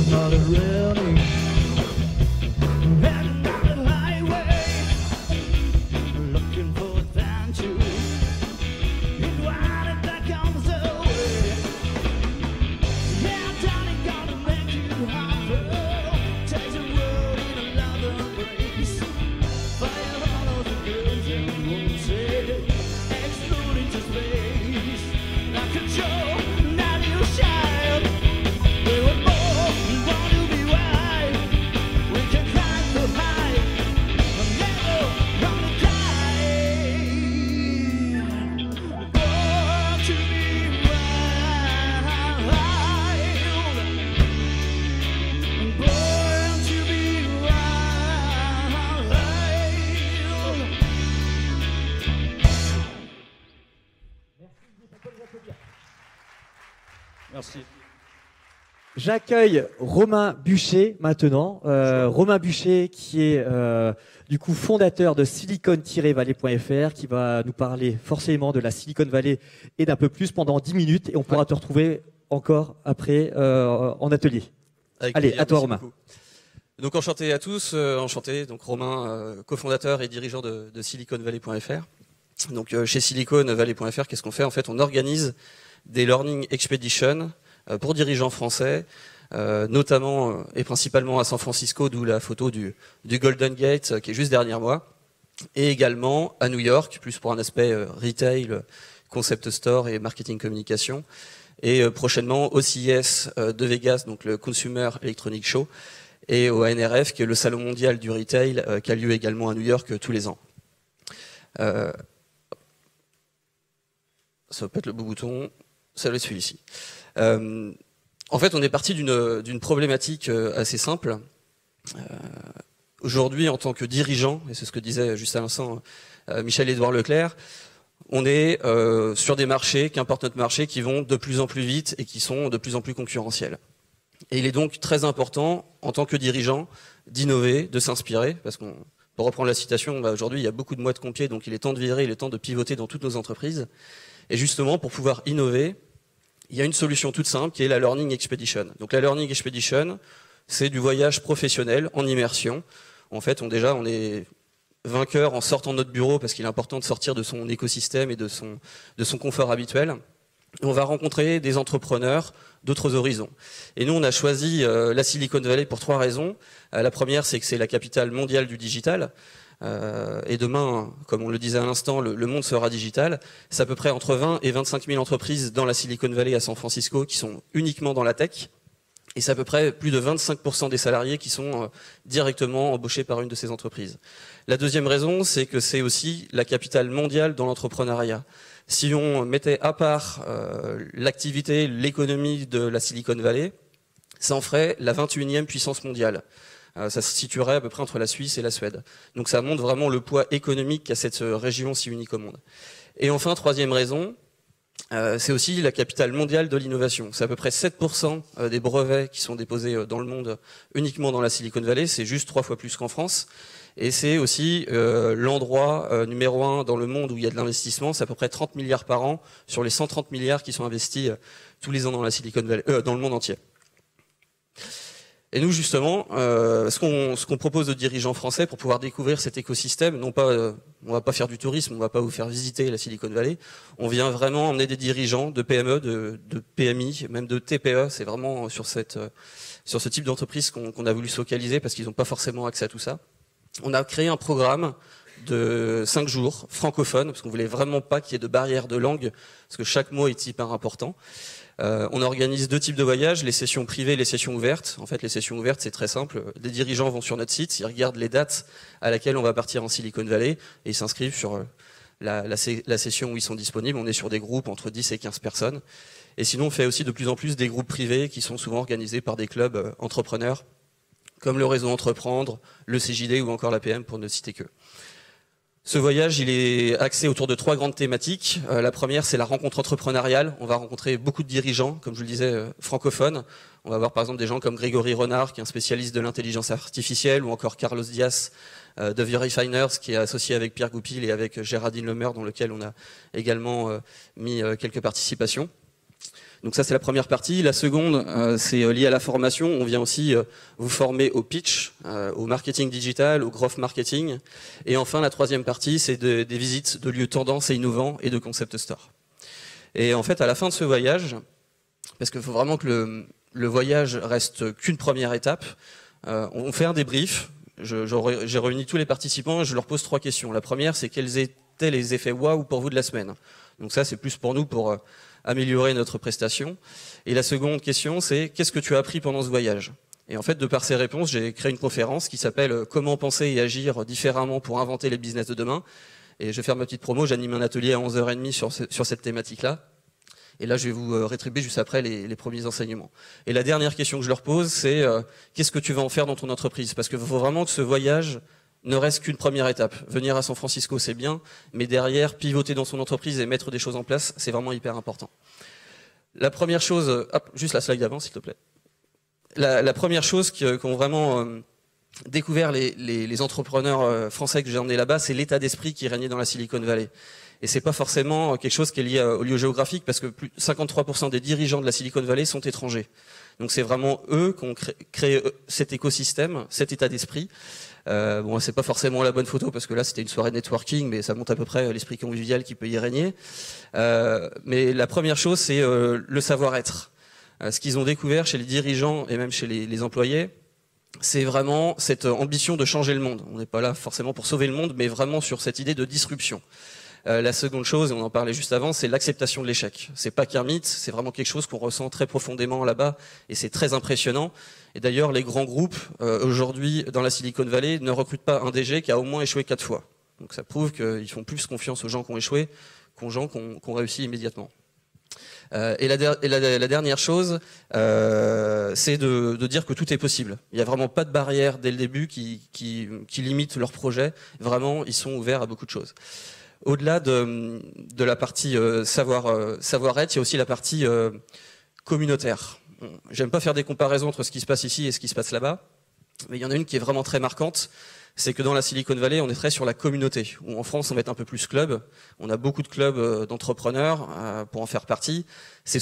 not really heading down the highway, looking for adventure. It's wild that comes away. Yeah, Johnny gonna make you humble. Takes a world in a love embrace. Fire all of the girls and won't say, exploding to space. Like a Joe, now you shine. We were born to be wild. We can climb so high, but never gonna die. Born to be wild. Born to be wild. Merci. J'accueille Romain Bucher maintenant. Romain Bucher qui est du coup fondateur de silicon-valley.fr, qui va nous parler forcément de la Silicon Valley et d'un peu plus pendant 10 minutes, et on pourra te retrouver encore après en atelier. Avec Allez, plaisir, à toi merci Romain. beaucoup. Donc enchanté à tous, enchanté. Donc Romain, cofondateur et dirigeant de silicon-valley.fr. Donc chez silicon-valley.fr, qu'est-ce qu'on fait? En fait, on organise des learning expeditions pour dirigeants français, notamment et principalement à San Francisco, d'où la photo du Golden Gate qui est juste derrière moi, et également à New York, plus pour un aspect retail, concept store et marketing communication, et prochainement au CES de Vegas, donc le Consumer Electronics Show, et au ANRF, qui est le salon mondial du retail, qui a lieu également à New York tous les ans. Ça va pas être le beau bouton, ça va être celui-ci. En fait, on est parti d'une problématique assez simple. Aujourd'hui, en tant que dirigeant, et c'est ce que disait juste à l'instant Michel-Édouard Leclerc, on est sur des marchés, qu'importe notre marché, qui vont de plus en plus vite et qui sont de plus en plus concurrentiels. Et il est donc très important, en tant que dirigeant, d'innover, de s'inspirer, parce qu'on, pour reprendre la citation, aujourd'hui, il y a beaucoup de mois de pompiers, donc il est temps de virer, il est temps de pivoter dans toutes nos entreprises. Et justement, pour pouvoir innover, il y a une solution toute simple qui est la Learning Expedition. Donc la Learning Expedition, c'est du voyage professionnel en immersion. En fait, on est vainqueur en sortant de notre bureau, parce qu'il est important de sortir de son écosystème et de son confort habituel. Et on va rencontrer des entrepreneurs d'autres horizons. Et nous, on a choisi la Silicon Valley pour 3 raisons. La première, c'est que c'est la capitale mondiale du digital. Et demain, comme on le disait à l'instant, le monde sera digital. C'est à peu près entre 20 et 25 000 entreprises dans la Silicon Valley à San Francisco qui sont uniquement dans la tech. Et c'est à peu près plus de 25% des salariés qui sont directement embauchés par une de ces entreprises. La deuxième raison, c'est que c'est aussi la capitale mondiale dans l'entrepreneuriat. Si on mettait à part l'activité, l'économie de la Silicon Valley, ça en ferait la 21e puissance mondiale. Ça se situerait à peu près entre la Suisse et la Suède. Donc ça montre vraiment le poids économique qu'a cette région si unique au monde. Et enfin, troisième raison, c'est aussi la capitale mondiale de l'innovation. C'est à peu près 7% des brevets qui sont déposés dans le monde uniquement dans la Silicon Valley. C'est juste 3 fois plus qu'en France. Et c'est aussi l'endroit numéro 1 dans le monde où il y a de l'investissement. C'est à peu près 30 milliards par an sur les 130 milliards qui sont investis tous les ans dans la Silicon Valley, dans le monde entier. Et nous, justement, ce qu'on propose aux dirigeants français pour pouvoir découvrir cet écosystème, non pas, on va pas faire du tourisme, on va pas vous faire visiter la Silicon Valley, on vient vraiment emmener des dirigeants de PME, de PMI, même de TPE. C'est vraiment sur ce type d'entreprise qu'on a voulu se focaliser parce qu'ils n'ont pas forcément accès à tout ça. On a créé un programme de 5 jours francophone parce qu'on voulait vraiment pas qu'il y ait de barrière de langue parce que chaque mot est hyper important. On organise 2 types de voyages, les sessions privées et les sessions ouvertes. En fait, les sessions ouvertes, c'est très simple. Des dirigeants vont sur notre site, ils regardent les dates à laquelle on va partir en Silicon Valley et ils s'inscrivent sur la session où ils sont disponibles. On est sur des groupes entre 10 et 15 personnes. Et sinon, on fait aussi de plus en plus des groupes privés qui sont souvent organisés par des clubs entrepreneurs, comme le réseau Entreprendre, le CJD ou encore l'APM, pour ne citer que. Ce voyage, il est axé autour de 3 grandes thématiques. La première, c'est la rencontre entrepreneuriale. On va rencontrer beaucoup de dirigeants, comme je vous le disais, francophones. On va voir par exemple des gens comme Grégory Renard, qui est un spécialiste de l'intelligence artificielle, ou encore Carlos Diaz de Verifiners, qui est associé avec Pierre Goupil et avec Géraldine Lemaire, dans lequel on a également mis quelques participations. Donc ça, c'est la première partie. La seconde, c'est lié à la formation. On vient aussi vous former au pitch, au marketing digital, au growth marketing. Et enfin, la troisième partie, c'est des visites de lieux tendances et innovants et de concept store. Et en fait, à la fin de ce voyage, parce qu'il faut vraiment que le voyage reste qu'une première étape, on fait un débrief. J'ai réuni tous les participants et je leur pose 3 questions. La première, c'est quels étaient les effets waouh pour vous de la semaine. Donc ça, c'est plus pour nous, pour améliorer notre prestation. Et la seconde question, c'est qu'est-ce que tu as appris pendant ce voyage? Et en fait, de par ces réponses, j'ai créé une conférence qui s'appelle « Comment penser et agir différemment pour inventer les business de demain ». Et je vais faire ma petite promo, j'anime un atelier à 11h30 sur cette thématique-là. Et là, je vais vous rétribuer juste après les premiers enseignements. Et la dernière question que je leur pose, c'est qu'est-ce que tu vas en faire dans ton entreprise? Parce qu'il faut vraiment que ce voyage ne reste qu'une première étape. Venir à San Francisco, c'est bien, mais derrière, pivoter dans son entreprise et mettre des choses en place, c'est vraiment hyper important. La première chose, hop, juste la slide d'avant, s'il te plaît. La première chose qu'ont vraiment découvert les entrepreneurs français que j'ai emmenés là-bas, c'est l'état d'esprit qui régnait dans la Silicon Valley. Et c'est pas forcément quelque chose qui est lié au lieu géographique, parce que plus de 53% des dirigeants de la Silicon Valley sont étrangers. Donc c'est vraiment eux qui ont créé cet écosystème, cet état d'esprit. Bon, c'est pas forcément la bonne photo parce que là c'était une soirée networking, mais ça montre à peu près l'esprit convivial qui peut y régner. Mais la première chose, c'est le savoir-être. Ce qu'ils ont découvert chez les dirigeants et même chez les employés, c'est vraiment cette ambition de changer le monde. On n'est pas là forcément pour sauver le monde, mais vraiment sur cette idée de disruption. La seconde chose, et on en parlait juste avant, c'est l'acceptation de l'échec. C'est pas qu'un mythe, c'est vraiment quelque chose qu'on ressent très profondément là-bas, et c'est très impressionnant. Et d'ailleurs, les grands groupes aujourd'hui dans la Silicon Valley ne recrutent pas un DG qui a au moins échoué 4 fois. Donc ça prouve qu'ils font plus confiance aux gens qui ont échoué qu'aux gens qui ont réussi immédiatement. Et la dernière chose, c'est de dire que tout est possible. Il n'y a vraiment pas de barrière dès le début qui limite leur projet. Vraiment, ils sont ouverts à beaucoup de choses. Au-delà de la partie savoir-être, il y a aussi la partie communautaire. J'aime pas faire des comparaisons entre ce qui se passe ici et ce qui se passe là-bas, mais il y en a une qui est vraiment très marquante, c'est que dans la Silicon Valley, on est très sur la communauté. Où en France, on va être un peu plus club. On a beaucoup de clubs d'entrepreneurs pour en faire partie. C'est